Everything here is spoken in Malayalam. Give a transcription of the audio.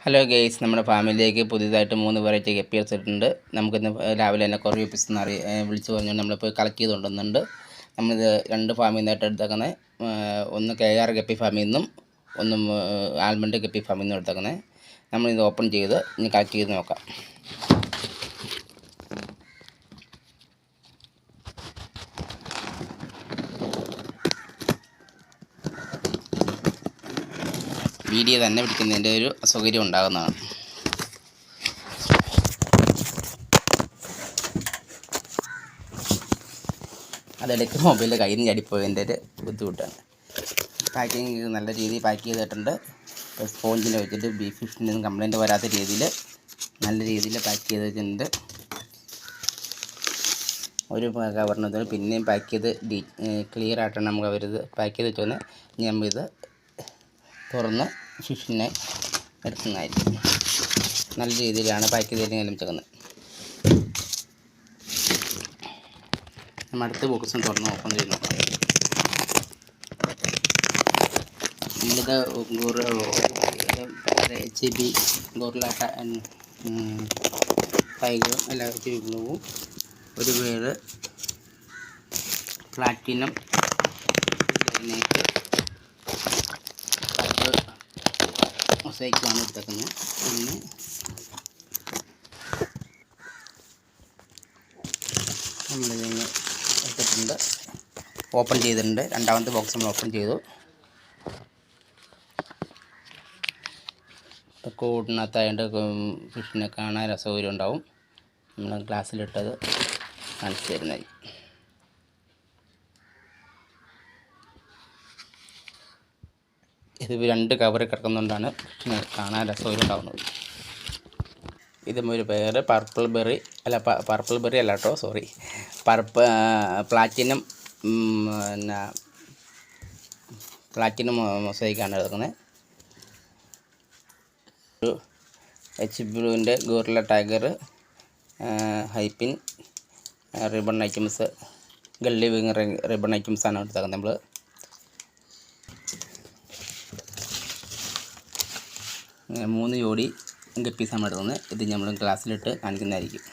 ഹലോ ഗെയ്സ്, നമ്മുടെ ഫാമിലിയിലേക്ക് പുതിയതായിട്ട് 3 വെറൈറ്റി ഗപ്പികൾ ഇട്ടിട്ടുണ്ട്. നമുക്കിന്ന് രാവിലെ തന്നെ കുറേ ഗപ്പീസ് വിളിച്ചു പറഞ്ഞു നമ്മളിപ്പോൾ കളക്ട് ചെയ്ത് കൊണ്ടുവന്നുണ്ട്. നമ്മളിത് 2 ഫാമിൽ നിന്നായിട്ട് എടുത്തേക്കുന്നത്. ഒന്ന് KR ഗപ്പി ഫാമിൽ നിന്നും ഒന്നും ആൽമണ്ട് ഗപ്പി ഫാമിൽ നിന്നും എടുത്തേക്കുന്നത്. നമ്മളിത് ഓപ്പൺ ചെയ്ത് ഇനി കളക്ട് ചെയ്ത് നോക്കാം. വീഡിയോ തന്നെ പിടിക്കുന്നതിൻ്റെ ഒരു അസൗകര്യം ഉണ്ടാകുന്നതാണ്. അതെടുക്കുക മൊബൈലിൽ കയ്യിൽ നിന്ന് ചടിപ്പോയതിൻ്റെ ഒരു ബുദ്ധിമുട്ടാണ്. പാക്കിങ് നല്ല രീതിയിൽ പാക്ക് ചെയ്തിട്ടുണ്ട്. സ്പോഞ്ചിനെ വെച്ചിട്ട് ബീഫ് ഫിഷിനൊന്നും കംപ്ലൈൻറ്റ് വരാത്ത രീതിയിൽ നല്ല രീതിയിൽ പാക്ക് ചെയ്ത് വെച്ചിട്ടുണ്ട്. ഒരു കവറിനകത്ത് പിന്നെയും പാക്ക് ചെയ്ത് ക്ലിയർ ആയിട്ടാണ് നമുക്ക് അവരിത് പാക്ക് ചെയ്ത് വെച്ചത്. ഇനി നമ്മളിത് തുറന്ന് ഫിഷിനെ എടുക്കുന്നതായിരിക്കും. നല്ല രീതിയിലാണ് പാക്ക് ചെയ്തിട്ട് വെച്ചേക്കുന്നത്. നമ്മൾ അടുത്ത ബോക്സും തുറന്ന് ഓപ്പൺ ചെയ്ത് നോക്കാം. നമ്മളിത് HB ഗോറില്ല ടൈഗറും എല്ലാ HB ബ്ലൂവും ഒരു പേര് പ്ലാറ്റിനം മൊസൈക്കാണ് എടുത്തേക്കുന്നത്. പിന്നെ നമ്മളിതിന് എടുത്തിട്ടുണ്ട്, ഓപ്പൺ ചെയ്തിട്ടുണ്ട്. രണ്ടാമത്തെ ബോക്സ് നമ്മൾ ഓപ്പൺ ചെയ്തു. കൂടിനകത്തായതുകൊണ്ട് ഫിഷിനെ കാണാൻ അസൗകര്യം ഉണ്ടാവും. നമ്മൾ ഗ്ലാസ്സിലിട്ടത് കാണിച്ചു തരുന്നതായിരിക്കും. ഇത് 2 കവറിൽ കിടക്കുന്നതുകൊണ്ടാണ് കാണാൻ അസൗകര്യം ഉണ്ടാകുന്നത്. ഇതും ഒരു പേര് പർപ്പിൾ ബെറി അല്ല കേട്ടോ, സോറി, പ്ലാറ്റിനം പിന്നെ പ്ലാറ്റിനം മൊസൈക്കാണ് എടുക്കുന്നത്. ഒരു HB ബ്ലൂവിൻ്റെ ഗോറില്ല ടൈഗർ ഹൈപ്പിൻ റിബൺ ഐറ്റംസ്, ഗള്ളി വിങ് റിബൺ ഐറ്റംസാണ് എടുത്തേക്കുന്നത്. നമ്മൾ ഇങ്ങനെ 3 ജോഡി ഗപ്പീസാണ് എടുക്കുന്നത്. ഇത് നമ്മൾ ഗ്ലാസ്സിലിട്ട് കാണിക്കുന്നതായിരിക്കും.